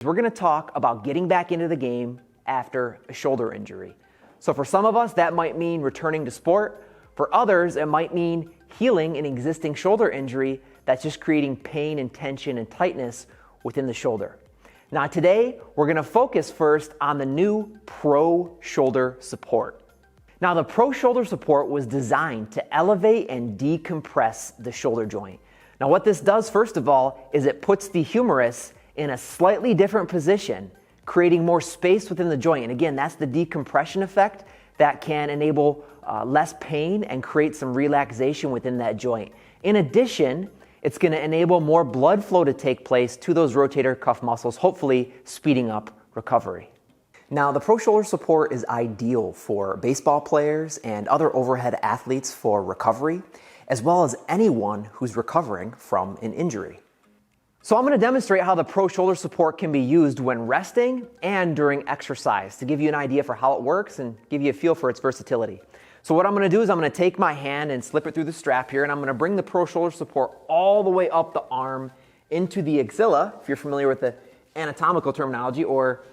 We're going to talk about getting back into the game after a shoulder injury. So for some of us, that might mean returning to sport. For others, it might mean healing an existing shoulder injury that's just creating pain and tension and tightness within the shoulder. Now today, we're going to focus first on the new Pro Shoulder Support. Now the Pro Shoulder Support was designed to elevate and decompress the shoulder joint. Now what this does, first of all, is it puts the humerus in a slightly different position, creating more space within the joint. And again, that's the decompression effect that can enable less pain and create some relaxation within that joint. In addition, it's going to enable more blood flow to take place to those rotator cuff muscles, hopefully speeding up recovery. Now, the Pro Shoulder Support is ideal for baseball players and other overhead athletes for recovery, as well as anyone who's recovering from an injury. So I'm going to demonstrate how the Pro Shoulder Support can be used when resting and during exercise to give you an idea for how it works and give you a feel for its versatility. So what I'm going to do is I'm going to take my hand and slip it through the strap here, and I'm going to bring the Pro Shoulder Support all the way up the arm into the axilla, if you're familiar with the anatomical terminology, or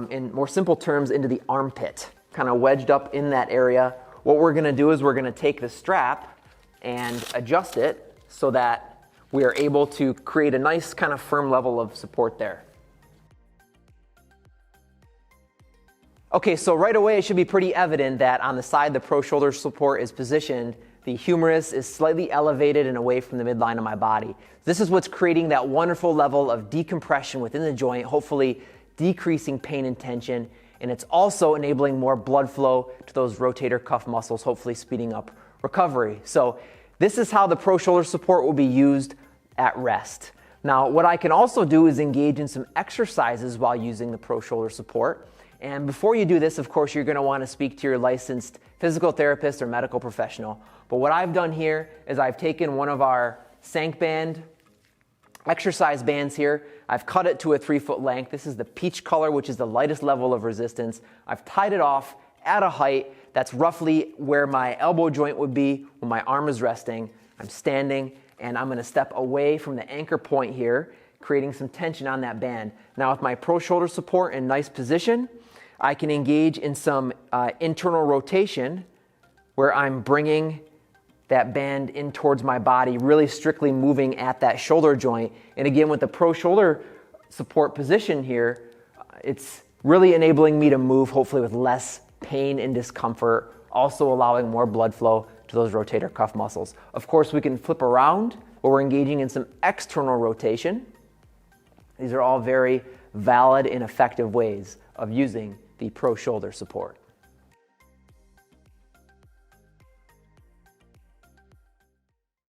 in more simple terms, into the armpit, kind of wedged up in that area. What we're going to do is we're going to take the strap and adjust it so that we are able to create a nice kind of firm level of support there. Okay, so right away it should be pretty evident that on the side the Pro Shoulder Support is positioned, the humerus is slightly elevated and away from the midline of my body. This is what's creating that wonderful level of decompression within the joint, hopefully decreasing pain and tension, and it's also enabling more blood flow to those rotator cuff muscles, hopefully speeding up recovery. So this is how the Pro Shoulder Support will be used at rest. Now, what I can also do is engage in some exercises while using the Pro Shoulder Support. And before you do this, of course, you're going to want to speak to your licensed physical therapist or medical professional. But what I've done here is I've taken one of our Sankband exercise bands here. I've cut it to a 3-foot length. This is the peach color, which is the lightest level of resistance. I've tied it off at a height that's roughly where my elbow joint would be when my arm is resting. I'm standing, and I'm going to step away from the anchor point here, creating some tension on that band. Now with my Pro Shoulder Support in nice position, I can engage in some internal rotation where I'm bringing that band in towards my body, really strictly moving at that shoulder joint. And again, with the Pro Shoulder Support position here, it's really enabling me to move hopefully with less pain and discomfort, also allowing more blood flow to those rotator cuff muscles. Of course, we can flip around where we're engaging in some external rotation. These are all very valid and effective ways of using the Pro Shoulder Support.